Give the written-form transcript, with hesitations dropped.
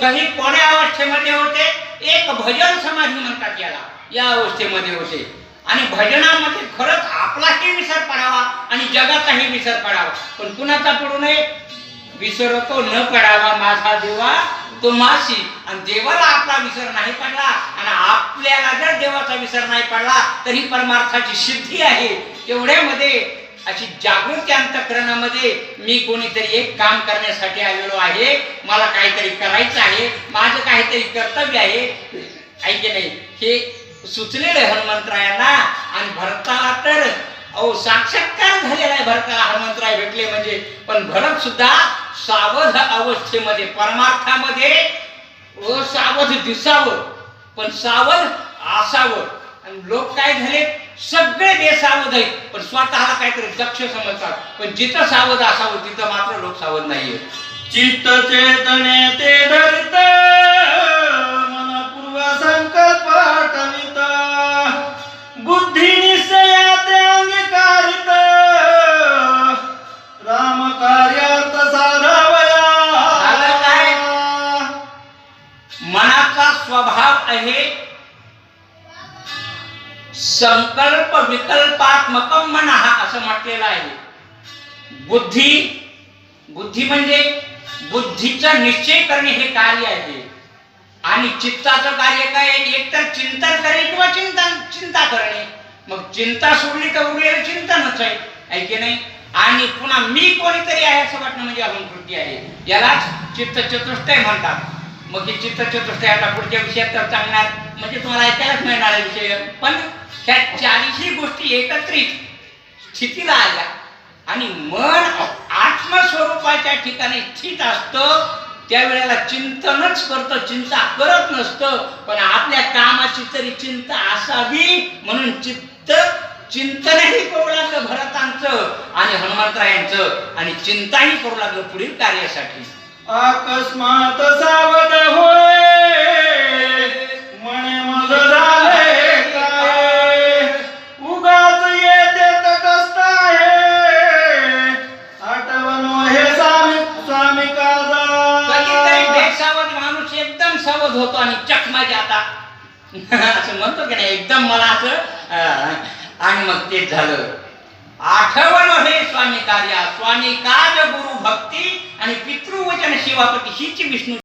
दोघही कोण्या अवस्थेमध्ये होते? एक भजन समाधी म्हणतात याला, या अवस्थेमध्ये होते. आणि भजनामध्ये खरंच आपलाही विसर पडावा आणि जगाचाही विसर पडावा, पण कुणाचा पडू नये? विसरतो न पडावा माझा देवा तुम्हाशी. आणि देवाला आपला विसर नाही पडला आणि आपल्याला जर देवाचा विसर नाही पडला तर ही परमार्थाची सिद्धी आहे. तेवढ्यामध्ये अशी जागृती अंतःकरणामध्ये मी कोणीतरी एक काम करण्यासाठी आलेलो आहे, मला काहीतरी करायचं आहे, माझं काहीतरी कर्तव्य आहे, ऐके नाही हे सुचलेलं हनुमंतरायांना. आणि भरताला तर साक्षात्कार झालेला आहे. भरताला हनुमंतराय भेटले म्हणजे. पण भरत सुद्धा सावध अवस्थेमध्ये, परमार्थामध्ये सावध दिसावं पण सावध असावं. आणि लोक काय झाले, सगळे बेसावध आहेत पण स्वतःला काहीतरी दक्ष समजतात. पण जिथं सावध असावं तिथं मात्र लोक सावध नाहीये. चित्त चेतने ते धरित मन पूर्व संकल्प ठवित बुद्धी निश्चया ते अंगीकारित राम कार्यार्थ साधावया. काय मनाचा स्वभाव आहे संकल्प विकल्पात्मकम मन, असं म्हटलेलं आहे. बुद्धी म्हणजे बुद्धीचा निश्चय करणे हे कार्य आहे. आणि चित्ताचं कार्य काय? एक तर चिंतन करणे किंवा चिंता करणे. मग चिंता सोडली तर उरलेलं चिंतनच आहे की नाही. आणि पुन्हा मी कोणीतरी आहे असं वाटणं म्हणजे अहंकृती आहे. यालाच चित्तचतुष्टय म्हणतात. मग हे चित्तचतुष्टय आता पुढच्या विषयात तर सांगणार म्हणजे तुम्हाला ऐकायलाच मिळणार आहे विषय. पण ह्या चारही गोष्टी एकत्रित स्थितीला आल्या आणि मन आत्मस्वरूपाच्या ठिकाणी स्थित असतं त्यावेळेला चिंतनच करतं, चिंता करत नसतं. पण आपल्या कामाची तरी चिंता असावी म्हणून चिंतनही करू लागलं भरतांचं आणि हनुमंतरायांचं, आणि चिंताही करू लागलं पुढील कार्यासाठी. अकस्मात सावध होय मने मज झाले काय उगाच येते तटस्थ आहे आठवण हे स्वामी काजा. कधीतरी बेसावध माणूस एकदम सावध होतो आणि चक माझे आता असं म्हणतो की नाही, एकदम मला असं आणि मग तेच झालं. आठवण हे स्वामी कार्य, स्वामी काज गुरु भक्ती आणि पितृवचन सेवापती हीच विष्णू